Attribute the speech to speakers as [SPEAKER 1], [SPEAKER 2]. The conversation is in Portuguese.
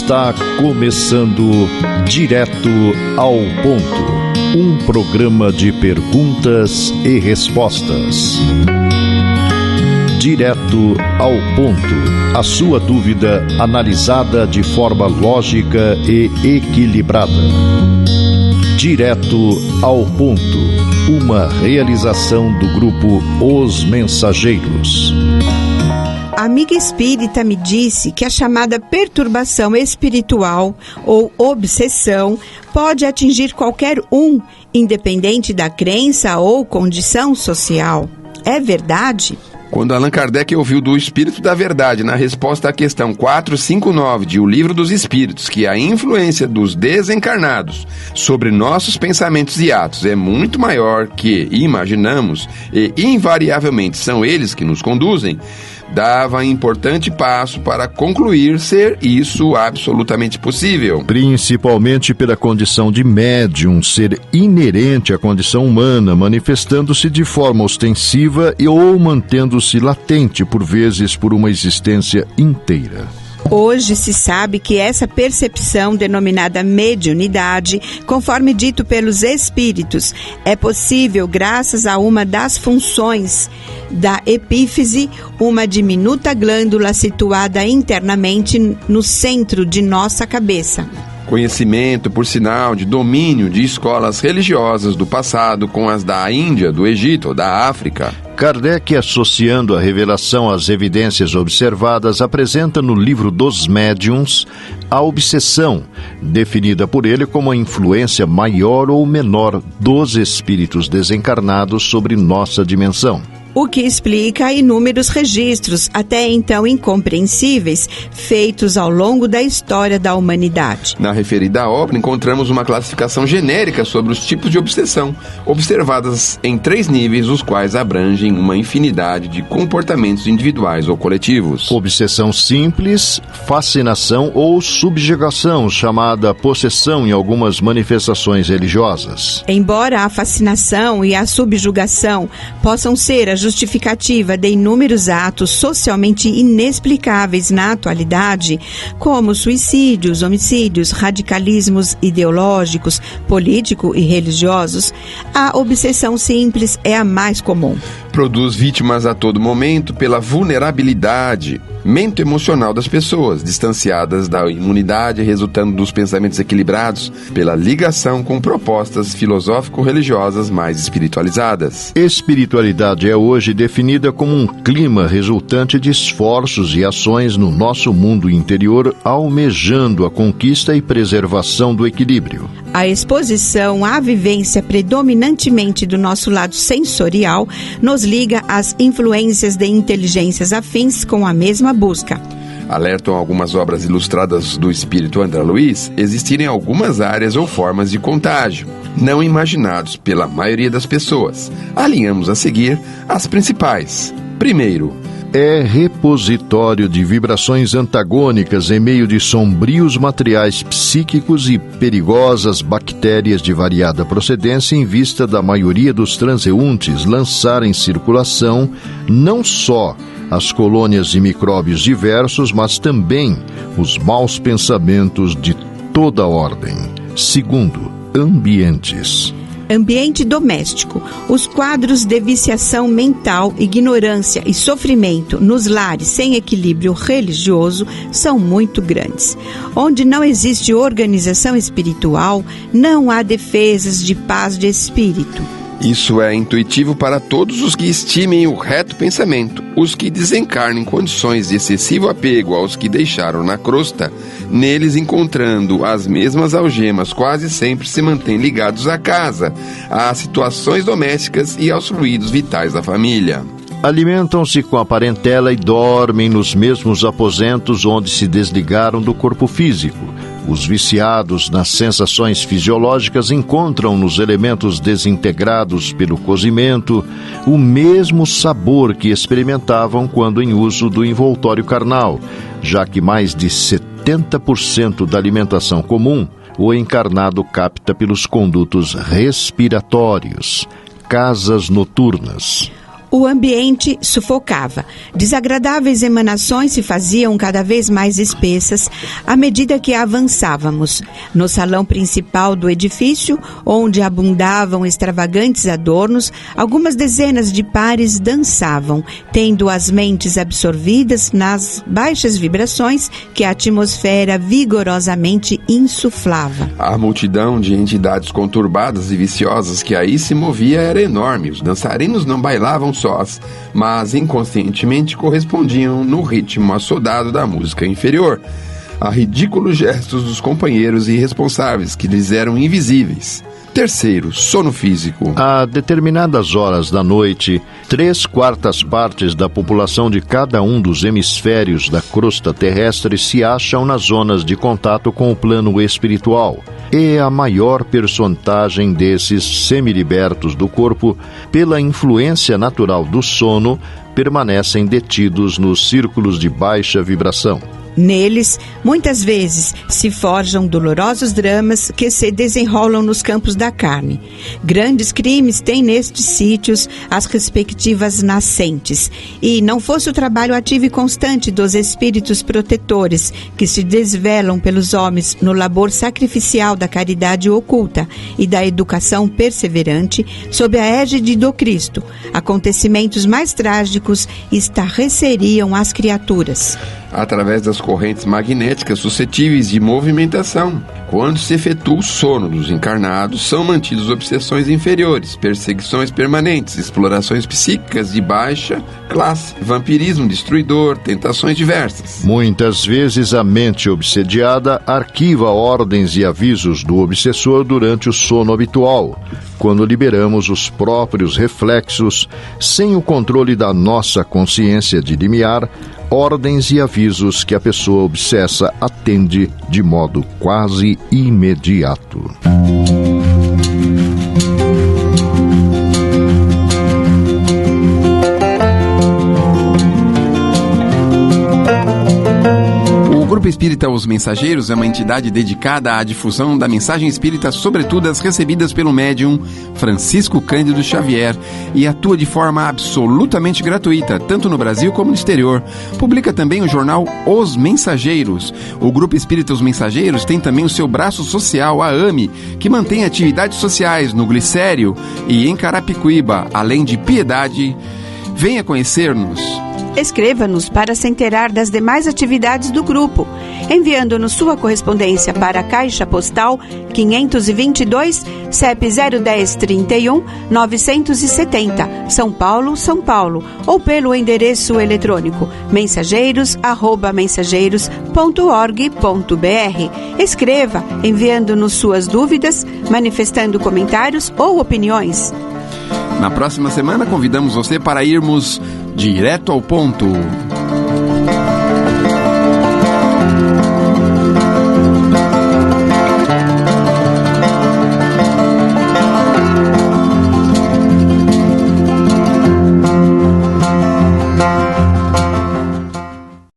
[SPEAKER 1] Está começando Direto ao Ponto, um programa de perguntas e respostas. Direto ao Ponto, a sua dúvida analisada de forma lógica e equilibrada. Direto ao Ponto, uma realização do grupo Os Mensageiros.
[SPEAKER 2] A amiga espírita me disse que a chamada perturbação espiritual ou obsessão pode atingir qualquer um, independente da crença ou condição social. É verdade?
[SPEAKER 3] Quando Allan Kardec ouviu do Espírito da Verdade na resposta à questão 459 de O Livro dos Espíritos, que a influência dos desencarnados sobre nossos pensamentos e atos é muito maior que imaginamos e invariavelmente são eles que nos conduzem, dava importante passo para concluir ser isso absolutamente possível.
[SPEAKER 1] Principalmente pela condição de médium ser inerente à condição humana, manifestando-se de forma ostensiva ou mantendo-se latente, por vezes, por uma existência inteira.
[SPEAKER 2] Hoje se sabe que essa percepção, denominada mediunidade, conforme dito pelos espíritos, é possível graças a uma das funções da epífise, uma diminuta glândula situada internamente no centro de nossa cabeça.
[SPEAKER 3] Conhecimento, por sinal, de domínio de escolas religiosas do passado com as da Índia, do Egito ou da África.
[SPEAKER 1] Kardec, associando a revelação às evidências observadas, apresenta no Livro dos Médiuns a obsessão, definida por ele como a influência maior ou menor dos espíritos desencarnados sobre nossa dimensão.
[SPEAKER 2] O que explica inúmeros registros, até então incompreensíveis, feitos ao longo da história da humanidade.
[SPEAKER 3] Na referida obra, encontramos uma classificação genérica sobre os tipos de obsessão, observadas em 3 níveis, os quais abrangem uma infinidade de comportamentos individuais ou coletivos.
[SPEAKER 1] Obsessão simples, fascinação ou subjugação, chamada possessão em algumas manifestações religiosas.
[SPEAKER 2] Embora a fascinação e a subjugação possam ser a justificativa de inúmeros atos socialmente inexplicáveis na atualidade, como suicídios, homicídios, radicalismos ideológicos, político e religiosos, a obsessão simples é a mais comum.
[SPEAKER 3] Produz vítimas a todo momento pela vulnerabilidade mente-emocional das pessoas, distanciadas da imunidade resultando dos pensamentos equilibrados pela ligação com propostas filosófico-religiosas mais espiritualizadas.
[SPEAKER 1] Espiritualidade é hoje definida como um clima resultante de esforços e ações no nosso mundo interior, almejando a conquista e preservação do equilíbrio.
[SPEAKER 2] A exposição à vivência predominantemente do nosso lado sensorial nos liga às influências de inteligências afins com a mesma busca.
[SPEAKER 3] Alertam algumas obras ilustradas do espírito André Luiz existirem algumas áreas ou formas de contágio, não imaginados pela maioria das pessoas. Alinhamos a seguir as principais. Primeiro,
[SPEAKER 1] é repositório de vibrações antagônicas em meio de sombrios materiais psíquicos e perigosas bactérias de variada procedência em vista da maioria dos transeuntes lançar em circulação não só as colônias de micróbios diversos, mas também os maus pensamentos de toda ordem. Segundo, ambientes.
[SPEAKER 2] Ambiente doméstico. Os quadros de viciação mental, ignorância e sofrimento nos lares sem equilíbrio religioso são muito grandes. Onde não existe organização espiritual, não há defesas de paz de espírito.
[SPEAKER 3] Isso é intuitivo para todos os que estimem o reto pensamento. Os que desencarnem condições de excessivo apego aos que deixaram na crosta, neles encontrando as mesmas algemas, quase sempre se mantêm ligados à casa, às situações domésticas e aos fluidos vitais da família.
[SPEAKER 1] Alimentam-se com a parentela e dormem nos mesmos aposentos onde se desligaram do corpo físico. Os viciados nas sensações fisiológicas encontram nos elementos desintegrados pelo cozimento o mesmo sabor que experimentavam quando em uso do envoltório carnal, já que mais de 70% da alimentação comum o encarnado capta pelos condutos respiratórios. Casas noturnas.
[SPEAKER 2] O ambiente sufocava. Desagradáveis emanações se faziam cada vez mais espessas à medida que avançávamos. No salão principal do edifício, onde abundavam extravagantes adornos, algumas dezenas de pares dançavam, tendo as mentes absorvidas nas baixas vibrações que a atmosfera vigorosamente insuflava.
[SPEAKER 3] A multidão de entidades conturbadas e viciosas que aí se movia era enorme. Os dançarinos não bailavam sós, mas inconscientemente correspondiam no ritmo assodado da música inferior, a ridículos gestos dos companheiros irresponsáveis que lhes eram invisíveis. Terceiro, sono físico.
[SPEAKER 1] A determinadas horas da noite, 3/4 partes da população de cada um dos hemisférios da crosta terrestre se acham nas zonas de contato com o plano espiritual. E a maior percentagem desses semilibertos do corpo, pela influência natural do sono, permanecem detidos nos círculos de baixa vibração.
[SPEAKER 2] Neles, muitas vezes, se forjam dolorosos dramas que se desenrolam nos campos da carne. Grandes crimes têm nestes sítios as respectivas nascentes. E não fosse o trabalho ativo e constante dos espíritos protetores que se desvelam pelos homens no labor sacrificial da caridade oculta e da educação perseverante, sob a égide do Cristo, acontecimentos mais trágicos estarreceriam as criaturas.
[SPEAKER 3] Através das correntes magnéticas suscetíveis de movimentação. Quando se efetua o sono dos encarnados, são mantidas obsessões inferiores, perseguições permanentes, explorações psíquicas de baixa classe, vampirismo destruidor, tentações diversas.
[SPEAKER 1] Muitas vezes a mente obsediada arquiva ordens e avisos do obsessor durante o sono habitual, quando liberamos os próprios reflexos, sem o controle da nossa consciência de limiar, ordens e avisos que a pessoa obsessa atende de modo quase imediato.
[SPEAKER 3] O Grupo Espírita Os Mensageiros é uma entidade dedicada à difusão da mensagem espírita, sobretudo as recebidas pelo médium Francisco Cândido Xavier, e atua de forma absolutamente gratuita, tanto no Brasil como no exterior. Publica também o jornal Os Mensageiros. O Grupo Espírita Os Mensageiros tem também o seu braço social, a AME, que mantém atividades sociais no Glicério e em Carapicuíba, além de Piedade. Venha conhecer-nos.
[SPEAKER 2] Escreva-nos para se inteirar das demais atividades do grupo, enviando-nos sua correspondência para a Caixa Postal 522, CEP 01031 970, São Paulo, São Paulo, ou pelo endereço eletrônico mensageiros@mensageiros.org.br. Escreva, enviando-nos suas dúvidas, manifestando comentários ou opiniões.
[SPEAKER 3] Na próxima semana, convidamos você para irmos direto ao ponto.